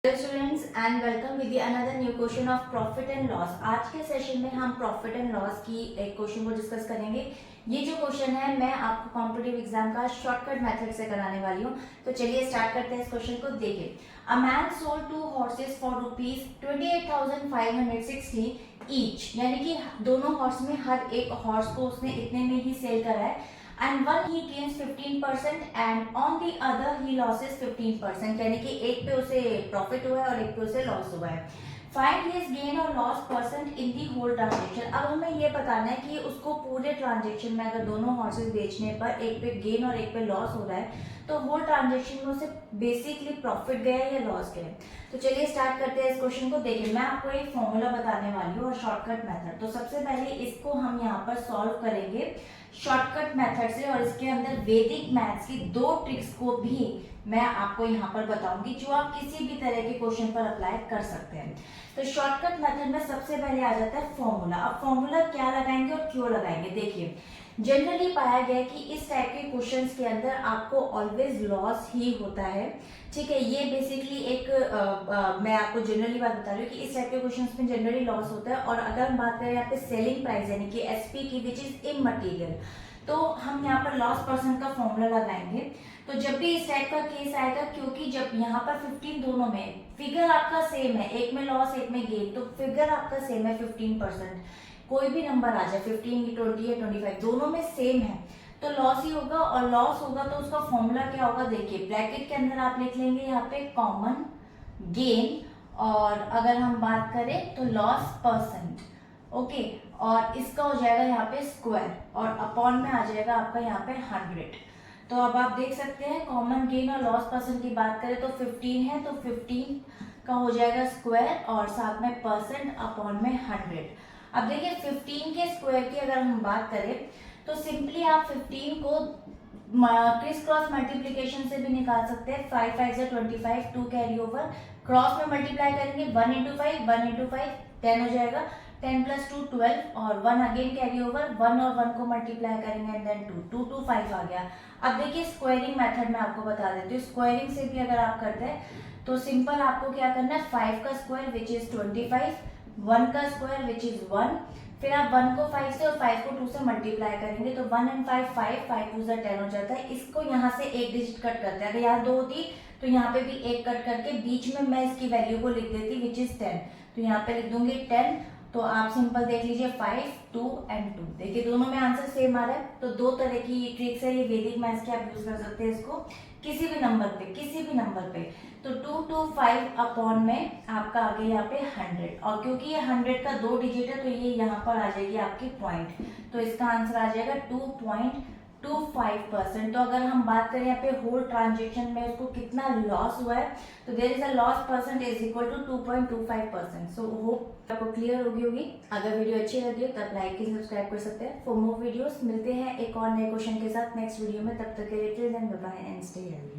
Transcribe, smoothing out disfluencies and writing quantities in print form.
Hello students and welcome with another new question of profit and loss. आज के session में हम profit and loss की एक क्वेश्चन को डिस्कस करेंगे। ये जो क्वेश्चन है मैं आपको कॉम्पिटिटिव एग्जाम का शॉर्टकट मेथड से कराने वाली हूँ। तो चलिए स्टार्ट करते हैं इस क्वेश्चन को। देखिए, a man sold 2 horses for ₹28,560 each, यानी कि दोनों हॉर्स में हर एक हॉर्स को उसने इतने में ही सेल करा है। And one he gains 15% and on the other he loses 15%, यानी कि एक पे उसे प्रॉफिट हुआ है और एक पे उसे लॉस हुआ है। फाइंड हिज गेन और loss percent in the whole transaction. अब हमें ये बताना है कि उसको पूरे ट्रांजेक्शन में अगर दोनों हॉर्सेस बेचने पर एक पे गेन और एक पे लॉस हो रहा है तो होल ट्रांजेक्शन में उसे बेसिकली प्रॉफिट गया है या लॉस गया है। तो चलिए स्टार्ट करते हैं इस क्वेश्चन को। देखिए, मैं आपको एक फॉर्मूला बताने वाली हूँ और शॉर्टकट मेथड। तो सबसे पहले इसको हम यहाँ पर सॉल्व करेंगे शॉर्टकट मेथड से, और इसके अंदर वैदिक मैथ्स की 2 ट्रिक्स को भी मैं आपको यहाँ पर बताऊंगी जो आप किसी भी तरह के क्वेश्चन पर अप्लाई कर सकते हैं। तो शॉर्टकट मेथड में सबसे पहले आ जाता है फॉर्मूला। अब फॉर्मूला क्या लगाएंगे और क्यों लगाएंगे? देखिए, जनरली पाया गया है कि इस टाइप के क्वेश्चंस के अंदर आपको ऑलवेज लॉस ही होता है। ठीक है, ये बेसिकली एक मैं आपको जनरली बात बता रही हूँ कि इस टाइप के क्वेश्चंस में जनरली लॉस होता है। और अगर हम बात करें यहाँ पे सेलिंग प्राइस यानी कि एसपी की, विच इज इमटेरियल, तो हम यहाँ पर लॉस परसेंट का फॉर्मूला लगाएंगे। तो जब भी इस टाइप का केस आएगा, क्योंकि जब यहाँ पर 15 दोनों में फिगर आपका सेम है, एक में लॉस एक में गेन, तो फिगर आपका सेम है 15%, कोई भी नंबर आ जाए 15, 20 या 25, दोनों में सेम है तो लॉस ही होगा। और लॉस होगा तो उसका फॉर्मूला क्या होगा? देखिए, ब्रैकेट के अंदर आप लिख लेंगे यहाँ पे कॉमन गेन, और अगर हम बात करें तो लॉस परसेंट। ओके, और इसका हो जाएगा यहाँ पे स्क्वायर, और अपॉन में आ जाएगा आपका यहाँ पे 100। तो अब आप देख सकते हैं कॉमन गेन और लॉस परसेंट की बात करें तो 15 है, तो 15 का हो जाएगा स्क्वायर और साथ में परसेंट अपॉन में 100। अब देखिए, 15 के स्क्वायर की अगर हम बात करें तो सिंपली आप 15 को क्रिस क्रॉस मल्टीप्लीकेशन से भी निकाल सकते हैं। 5 5 से 25, 2 कैरी ओवर, क्रॉस में मल्टीप्लाई करेंगे 1 इंटू 5, 1 इंटू 5 10 हो जाएगा, 10 प्लस 2 12, और 1 अगेन कैरी ओवर, 1 और 1 को मल्टीप्लाई करेंगे एंड देन 2 2 5 आ गया। अब देखिए, स्क्वायरिंग मेथड में आपको बता देती हूँ। स्क्वायरिंग से भी अगर आप करते हैं तो सिंपल आपको क्या करना है, 5 का स्क्वायर विच इज 25, 1 का स्क्वायर विच इज 1, फिर आप 1 को 5 से और 5 को 2 से मल्टीप्लाई करेंगे तो 1 एंड 5 5, 5 2 से 10 हो जाता है। इसको यहाँ से एक डिजिट कट करते हैं। अगर यहाँ 2 होती तो यहाँ पे भी एक कट करके बीच में मैं इसकी वैल्यू को लिख देती विच इज 10। तो यहाँ पे लिख दूंगी 10। तो आप सिंपल देख लीजिए 5 2 एंड 2, देखिए दोनों में आंसर सेम आ रहा है। तो 2 तरह की ट्रिक्स है ये वैदिक मैथ्स की, आप यूज कर सकते हैं इसको किसी भी नंबर पे, किसी भी नंबर पे। तो 2 2 5 अपॉन में आपका आ गया यहाँ पे 100, और क्योंकि ये 100 का 2 डिजिट है तो ये यहाँ पर आ जाएगी आपकी पॉइंट, तो इसका आंसर आ जाएगा 2.25%। तो अगर हम बात करें यहाँ पे होल ट्रांजेक्शन में उसको कितना लॉस हुआ है, तो there is a loss percent is equal to 2.25%। So hope आपको क्लियर होगी। अगर वीडियो अच्छी लगी हो तब लाइक की सब्सक्राइब कर सकते हैं। फॉर मोर वीडियोस मिलते हैं एक और नए क्वेश्चन के साथ नेक्स्ट वीडियो में। तब तक के लिए till then bye bye and stay healthy.